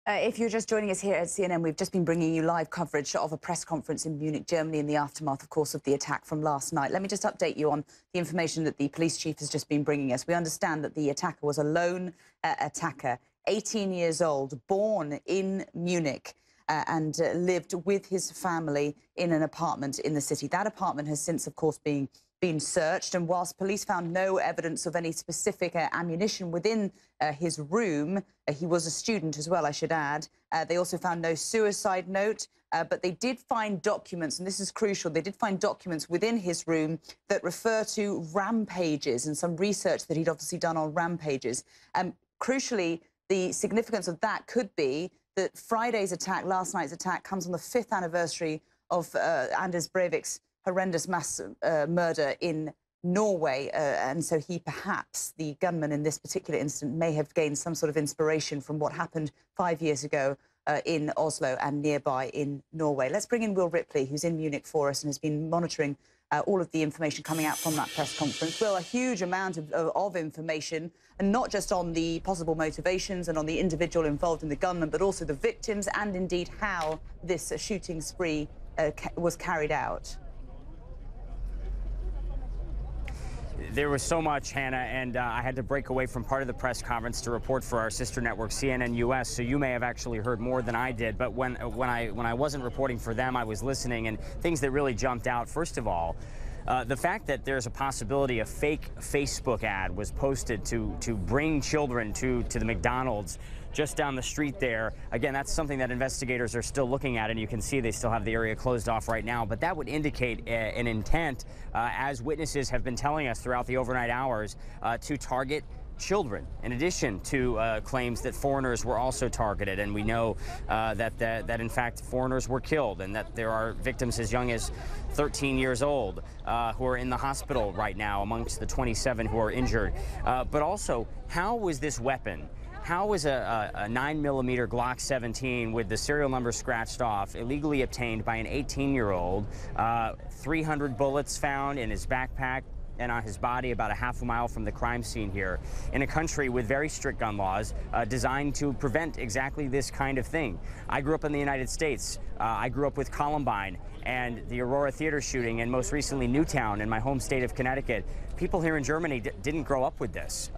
If you're just joining us here at CNN, we've just been bringing you live coverage of a press conference in Munich, Germany, in the aftermath, of course, of the attack from last night. Let me just update you on the information that the police chief has just been bringing us. We understand that the attacker was a lone attacker, 18 years old, born in Munich, and lived with his family in an apartment in the city. That apartment has since, of course, been searched, and whilst police found no evidence of any specific ammunition within his room, he was a student as well, I should add. They also found no suicide note, but they did find documents, and this is crucial, they did find documents within his room that refer to rampages and some research that he'd obviously done on rampages. Crucially, the significance of that could be that Friday's attack, last night's attack, comes on the 5th anniversary of Anders Breivik's horrendous mass murder in Norway, and so he perhaps, the gunman in this particular incident, may have gained some sort of inspiration from what happened 5 years ago in Oslo and nearby in Norway. Let's bring in Will Ripley, who's in Munich for us and has been monitoring all of the information coming out from that press conference. Will, a huge amount of information, and not just on the possible motivations and on the individual involved in the gunman, but also the victims and indeed how this shooting spree was carried out. There was so much, Hannah, and I had to break away from part of the press conference to report for our sister network, CNN US, so you may have actually heard more than I did. But when I wasn't reporting for them, I was listening, and things that really jumped out, first of all, the fact that there's a possibility a fake Facebook ad was posted to bring children to the McDonald's just down the street there. Again, that's something that investigators are still looking at, and you can see they still have the area closed off right now. But that would indicate an intent, as witnesses have been telling us throughout the overnight hours, to target children, in addition to claims that foreigners were also targeted. And we know that in fact foreigners were killed, and that there are victims as young as 13 years old who are in the hospital right now amongst the 27 who are injured. But also, how was this weapon? How was a 9mm Glock 17 with the serial number scratched off illegally obtained by an 18-year-old? 300 bullets found in his backpack and on his body about a half a mile from the crime scene here, in a country with very strict gun laws designed to prevent exactly this kind of thing. I grew up in the United States. I grew up with Columbine and the Aurora Theater shooting, and most recently Newtown in my home state of Connecticut. People here in Germany didn't grow up with this.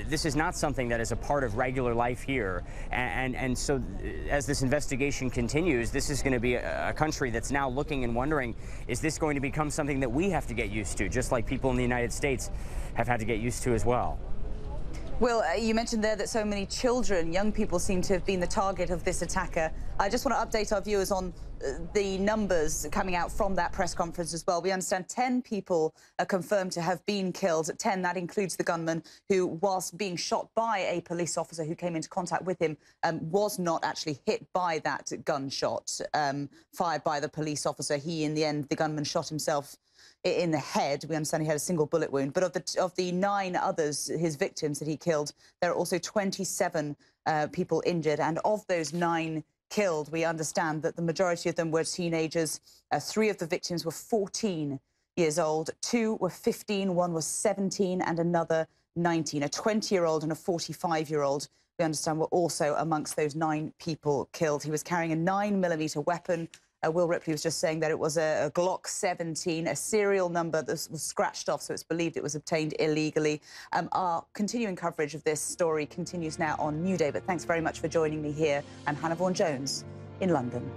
This is not something that is a part of regular life here. And so as this investigation continues, this is going to be a country that's now looking and wondering, is this going to become something that we have to get used to, just like people in the United States have had to get used to as well? Will, you mentioned there that so many children, young people, seem to have been the target of this attacker. I just want to update our viewers on the numbers coming out from that press conference as well. We understand 10 people are confirmed to have been killed. 10, that includes the gunman who, whilst being shot by a police officer who came into contact with him, was not actually hit by that gunshot fired by the police officer. He, in the end, the gunman shot himself in the head. We understand he had a single bullet wound. But of the 9 others, his victims that he killed, there are also 27 people injured. And of those 9 killed, we understand that the majority of them were teenagers. 3 of the victims were 14 years old. 2 were 15, 1 was 17, and another 19. A 20-year-old and a 45-year-old, we understand, were also amongst those 9 people killed. He was carrying a 9mm weapon. Will Ripley was just saying that it was a Glock 17, a serial number that was scratched off, so it's believed it was obtained illegally. Our continuing coverage of this story continues now on New Day, but thanks very much for joining me here. I'm Hannah Vaughan-Jones in London.